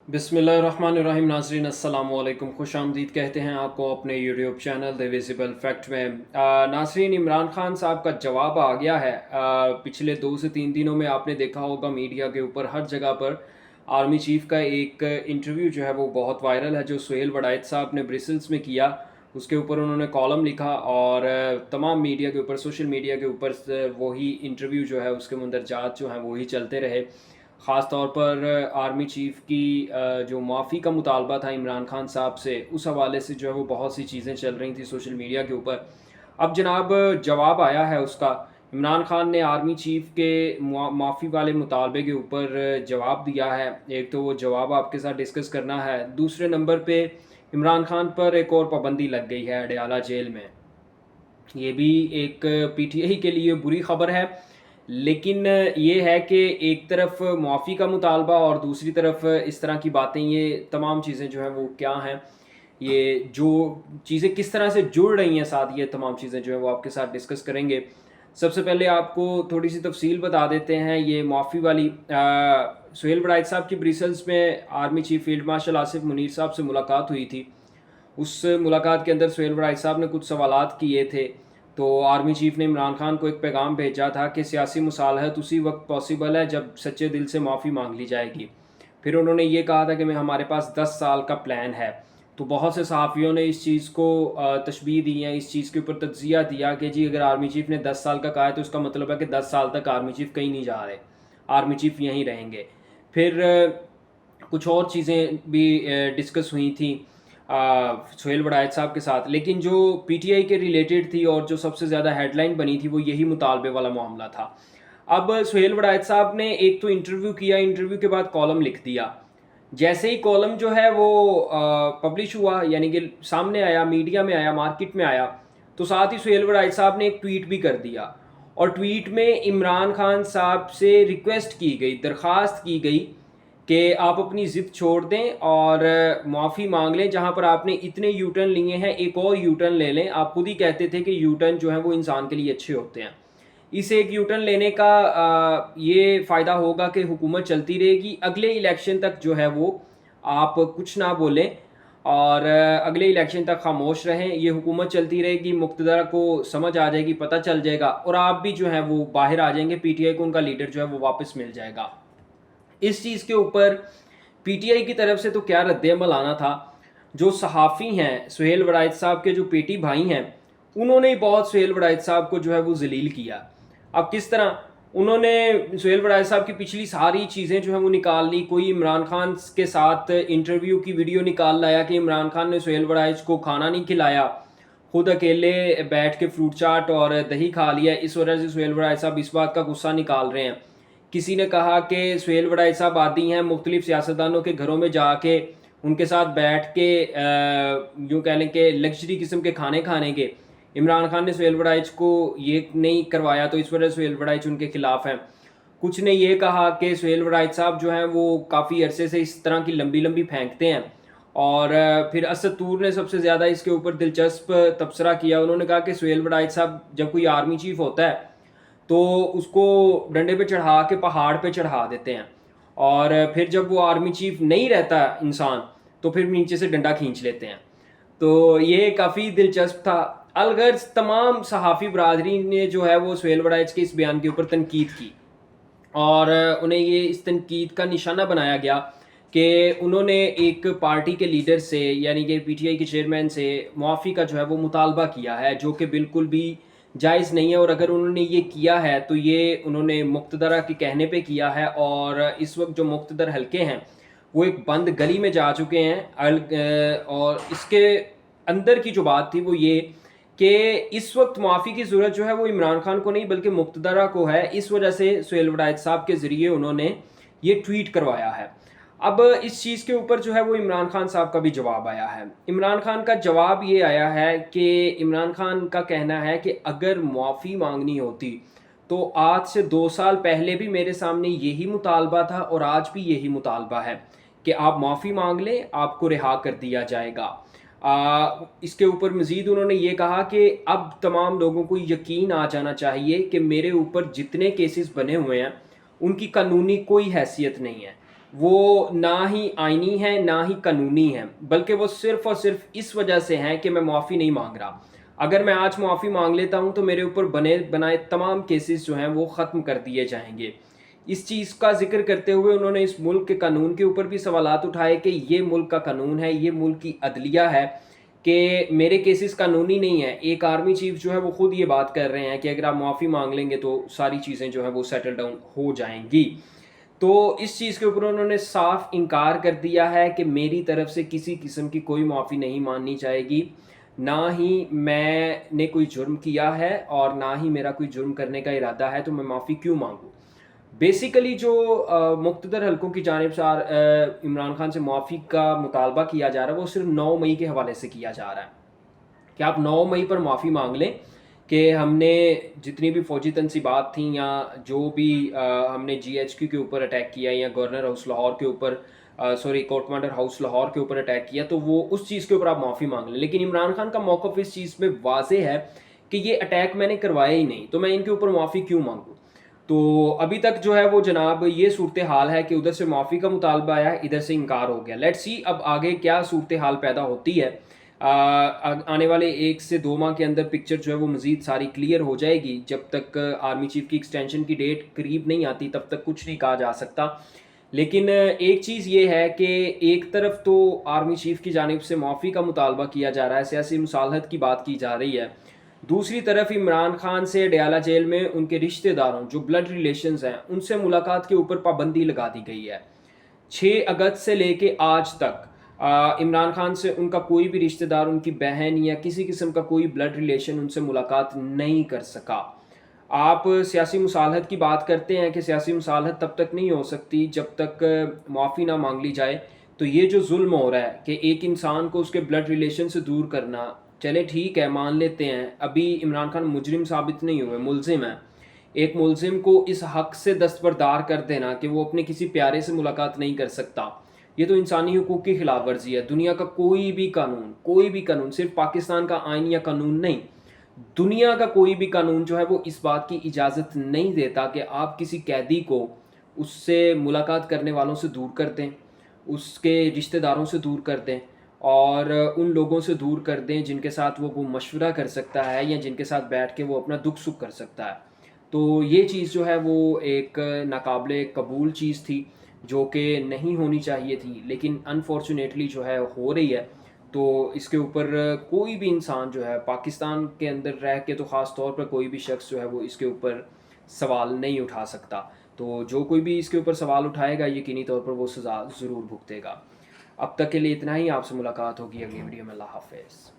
बिस्मिल्लाहिर्रहमानिर्रहीम। नाज़रीन अस्सलाम वालेकुम, खुश आमदीद कहते हैं आपको अपने YouTube channel the visible fact में। नाज़रीन, इमरान खान साहब का जवाब आ गया है। पिछले 2 से 3 दिनों में आपने देखा होगा मीडिया के ऊपर हर जगह पर आर्मी चीफ़ का एक इंटरव्यू जो है वो बहुत वायरल है, जो सुहेल वड़ाइच साहब ने ब्रिसल्स में किया। उसके ऊपर उन्होंने कॉलम लिखा और तमाम मीडिया के ऊपर, सोशल मीडिया के ऊपर वही इंटरव्यू जो है उसके मंदरजात जो हैं वही चलते रहे। ख़ास तौर पर आर्मी चीफ़ की जो माफ़ी का मुतालबा था इमरान खान साहब से, उस हवाले से जो है वो बहुत सी चीज़ें चल रही थी सोशल मीडिया के ऊपर। अब जनाब जवाब आया है उसका। इमरान खान ने आर्मी चीफ़ के माफ़ी वाले मुतालबे के ऊपर जवाब दिया है। एक तो वो जवाब आपके साथ डिस्कस करना है, दूसरे नंबर पे इमरान खान पर एक और पाबंदी लग गई है अडयाला जेल में। ये भी एक पीटीआई के लिए बुरी ख़बर है, लेकिन ये है कि एक तरफ मुआफ़ी का मुतालबा और दूसरी तरफ इस तरह की बातें, ये तमाम चीज़ें जो हैं वो क्या हैं, ये जो चीज़ें किस तरह से जुड़ रही हैं साथ, ये तमाम चीज़ें जो हैं वो आपके साथ डिस्कस करेंगे। सबसे पहले आपको थोड़ी सी तफसील बता देते हैं। ये मुआफ़ी वाली सुहेल वड़ाइच साहब की ब्रिसल्स में army chief field marshal Asif Munir साहब से मुलाकात हुई थी। उस मुलाकात के अंदर सुहेल वड़ाइच साहब ने कुछ सवालात किए थे। तो आर्मी चीफ़ ने इमरान खान को एक पैगाम भेजा था कि सियासी मुसालहत उसी वक्त पॉसिबल है जब सच्चे दिल से माफ़ी मांग ली जाएगी। फिर उन्होंने ये कहा था कि हमारे पास 10 साल का प्लान है। तो बहुत से सहाफ़ियों ने इस चीज़ को तशबीह दी है, इस चीज़ के ऊपर तज्ज़िया दिया कि जी अगर आर्मी चीफ़ ने 10 साल का कहा है तो इसका मतलब है कि 10 साल तक आर्मी चीफ़ कहीं नहीं जा रहे, आर्मी चीफ़ यहीं रहेंगे। फिर कुछ और चीज़ें भी डिस्कस हुई थी सुहेल वड़ाइच साहब के साथ, लेकिन जो पीटीआई के रिलेटेड थी और जो सबसे ज़्यादा हेडलाइन बनी थी वो यही मुतालबे वाला मामला था। अब सुहेल वड़ाइच साहब ने एक तो इंटरव्यू किया, इंटरव्यू के बाद कॉलम लिख दिया। जैसे ही कॉलम जो है वो पब्लिश हुआ, यानी कि सामने आया, मीडिया में आया, मार्केट में आया, तो साथ ही सुहेल वड़ाइच साहब ने एक ट्वीट भी कर दिया। और ट्वीट में इमरान खान साहब से रिक्वेस्ट की गई, दरख्वास्त की गई कि आप अपनी ज़िद छोड़ दें और माफ़ी मांग लें। जहाँ पर आपने इतने यू टर्न लिए हैं, एक और यू टर्न ले लें। आप खुद ही कहते थे कि यू टर्न जो है वो इंसान के लिए अच्छे होते हैं। इस एक यू टर्न लेने का ये फ़ायदा होगा कि हुकूमत चलती रहेगी, अगले इलेक्शन तक जो है वो आप कुछ ना बोलें और अगले इलेक्शन तक खामोश रहें। ये हुकूमत चलती रहेगी, मुक़्तदर को समझ आ जाएगी, पता चल जाएगा और आप भी जो है वो बाहर आ जाएंगे, पीटीआई को उनका लीडर जो है वो वापस मिल जाएगा। इस चीज़ के ऊपर पीटीआई की तरफ से तो क्या रद्द-ए-अमल आना था। जो सहाफ़ी हैं, सुहेल वड़ाइच साहब के जो पेटी भाई हैं, उन्होंने ही बहुत सुहेल वड़ाइच साहब को जो है वो ज़लील किया। अब किस तरह उन्होंने सुहेल वड़ाइच साहब की पिछली सारी चीज़ें जो हैं वो निकाल ली। कोई इमरान खान के साथ इंटरव्यू की वीडियो निकाल लाया कि इमरान खान ने सुहेल वड़ाइच को खाना नहीं खिलाया, खुद अकेले बैठ के फ्रूट चाट और दही खा लिया। इस वजह से सुहेल वड़ाइच साहब इस बात का गुस्सा निकाल रहे हैं। किसी ने कहा कि सुहेल वड़ाइच साहब आदी हैं मुख्तलिफ सियासतदानों के घरों में जाके उनके साथ बैठ के यूँ कह लें कि लग्जरी किस्म के खाने खाने के। इमरान खान ने सुहेल वड़ाइच को ये नहीं करवाया तो इस वजह से सुहेल वड़ाइच उनके खिलाफ़ हैं। कुछ ने ये कहा कि सुहेल वड़ाइच साहब जो हैं वो काफ़ी अरसे से इस तरह की लंबी लंबी फेंकते हैं। और फिर असद तूर ने सबसे ज़्यादा इसके ऊपर दिलचस्प तबसरा किया। उन्होंने कहा कि सुहेल वड़ाइच साहब जब कोई आर्मी चीफ़ होता है तो उसको डंडे पे चढ़ा के पहाड़ पे चढ़ा देते हैं और फिर जब वो आर्मी चीफ नहीं रहता इंसान तो फिर नीचे से डंडा खींच लेते हैं। तो ये काफ़ी दिलचस्प था। अलगर्ज तमाम सहाफ़ी बरादरी ने जो है वो सुहेल वड़ाइच के इस बयान के ऊपर तनकीद की और उन्हें ये इस तनकीद का निशाना बनाया गया कि उन्होंने एक पार्टी के लीडर से, यानी कि पीटीआई के चेयरमैन से मुआफ़ी का जो है वो मुतालबा किया है, जो कि बिल्कुल भी जायज़ नहीं है। और अगर उन्होंने ये किया है तो ये उन्होंने मुक़्तदरा के कहने पे किया है और इस वक्त जो मुक़्तदर हल्के हैं वो एक बंद गली में जा चुके हैं। और इसके अंदर की जो बात थी वो ये कि इस वक्त माफ़ी की ज़रूरत जो है वो इमरान खान को नहीं बल्कि मुक़्तदरा को है। इस वजह से सुहेल वड़ाइच साहब के ज़रिए उन्होंने ये ट्वीट करवाया है। अब इस चीज़ के ऊपर जो है वो इमरान खान साहब का भी जवाब आया है। इमरान खान का जवाब ये आया है कि इमरान खान का कहना है कि अगर मुआफ़ी मांगनी होती तो आज से 2 साल पहले भी मेरे सामने यही मुतालबा था और आज भी यही मुतालबा है कि आप माफ़ी मांग लें, आपको रिहा कर दिया जाएगा। इसके ऊपर मज़ीद उन्होंने ये कहा कि अब तमाम लोगों को यकीन आ जाना चाहिए कि मेरे ऊपर जितने केसेस बने हुए हैं उनकी कानूनी कोई हैसियत नहीं है। وہ نہ ہی آئینی ہیں نہ ہی قانونی ہیں، بلکہ وہ صرف اور صرف اس وجہ سے ہیں کہ میں معافی نہیں مانگ رہا۔ اگر میں آج معافی مانگ لیتا ہوں تو میرے اوپر بنائے تمام کیسز جو ہیں وہ ختم کر دیے جائیں گے۔ اس چیز کا ذکر کرتے ہوئے انہوں نے اس ملک کے قانون کے اوپر بھی سوالات اٹھائے کہ یہ ملک کا قانون ہے، یہ ملک کی عدلیہ ہے کہ میرے کیسز قانونی نہیں ہیں۔ ایک آرمی چیف جو ہے وہ خود یہ بات کر رہے ہیں کہ اگر آپ معافی مانگ لیں گے تو ساری چیزیں جو ہیں وہ سیٹل ڈاؤن ہو جائیں گی۔ تو اس چیز کے اوپر انہوں نے صاف انکار کر دیا ہے کہ میری طرف سے کسی قسم کی کوئی معافی نہیں ماننی جائے گی، نہ ہی میں نے کوئی جرم کیا ہے اور نہ ہی میرا کوئی جرم کرنے کا ارادہ ہے، تو میں معافی کیوں مانگوں۔ بیسیکلی جو مقتدر حلقوں کی جانب سے عمران خان سے معافی کا مطالبہ کیا جا رہا ہے وہ صرف 9 مئی کے حوالے سے کیا جا رہا ہے کہ آپ 9 مئی پر معافی مانگ لیں کہ ہم نے جتنی بھی فوجی تنصیبات تھیں یا جو بھی ہم نے جی ایچ کیو کے اوپر اٹیک کیا یا گورنر ہاؤس لاہور کے اوپر کورٹ کمانڈر ہاؤس لاہور کے اوپر اٹیک کیا، تو وہ اس چیز کے اوپر آپ معافی مانگ لیں۔ لیکن عمران خان کا موقف اس چیز میں واضح ہے کہ یہ اٹیک میں نے کروایا ہی نہیں، تو میں ان کے اوپر معافی کیوں مانگوں۔ تو ابھی تک جو ہے وہ جناب یہ صورتحال ہے کہ ادھر سے معافی کا مطالبہ آیا ہے، ادھر سے انکار ہو گیا۔ لیٹ سی اب آگے کیا صورتحال پیدا ہوتی ہے۔ آنے والے 1 سے 2 ماہ کے اندر پکچر جو ہے وہ مزید ساری کلیئر ہو جائے گی۔ جب تک آرمی چیف کی ایکسٹینشن کی ڈیٹ قریب نہیں آتی تب تک کچھ نہیں کہا جا سکتا۔ لیکن ایک چیز یہ ہے کہ ایک طرف تو آرمی چیف کی جانب سے معافی کا مطالبہ کیا جا رہا ہے، سیاسی مصالحت کی بات کی جا رہی ہے، دوسری طرف عمران خان سے ڈیالہ جیل میں ان کے رشتہ داروں جو بلڈ ریلیشنز ہیں ان سے ملاقات کے اوپر پابندی لگا دی گئی ہے۔ 6 اگست سے لے کے آج تک عمران خان سے ان کا کوئی بھی رشتہ دار، ان کی بہن یا کسی قسم کا کوئی بلڈ ریلیشن ان سے ملاقات نہیں کر سکا۔ آپ سیاسی مصالحت کی بات کرتے ہیں کہ سیاسی مصالحت تب تک نہیں ہو سکتی جب تک معافی نہ مانگ لی جائے، تو یہ جو ظلم ہو رہا ہے کہ ایک انسان کو اس کے بلڈ ریلیشن سے دور کرنا، چلے ٹھیک ہے مان لیتے ہیں، ابھی عمران خان مجرم ثابت نہیں ہوئے، ملزم ہیں۔ ایک ملزم کو اس حق سے دستبردار کر دینا کہ وہ اپنے کسی پیارے سے ملاقات نہیں کر سکتا، یہ تو انسانی حقوق کی خلاف ورزی ہے۔ دنیا کا کوئی بھی قانون صرف پاکستان کا آئین یا قانون نہیں، دنیا کا کوئی بھی قانون جو ہے وہ اس بات کی اجازت نہیں دیتا کہ آپ کسی قیدی کو اس سے ملاقات کرنے والوں سے دور کر دیں، اس کے رشتہ داروں سے دور کر دیں اور ان لوگوں سے دور کر دیں جن کے ساتھ وہ مشورہ کر سکتا ہے یا جن کے ساتھ بیٹھ کے وہ اپنا دکھ سکھ کر سکتا ہے۔ تو یہ چیز جو ہے وہ ایک ناقابل قبول چیز تھی جو کہ نہیں ہونی چاہیے تھی، لیکن انفارچونیٹلی جو ہے ہو رہی ہے۔ تو اس کے اوپر کوئی بھی انسان جو ہے پاکستان کے اندر رہ کے، تو خاص طور پر کوئی بھی شخص جو ہے وہ اس کے اوپر سوال نہیں اٹھا سکتا۔ تو جو کوئی بھی اس کے اوپر سوال اٹھائے گا یقینی طور پر وہ سزا ضرور بھگتے گا۔ اب تک کے لیے اتنا ہی، آپ سے ملاقات ہوگی اگلی ویڈیو میں۔ اللہ حافظ۔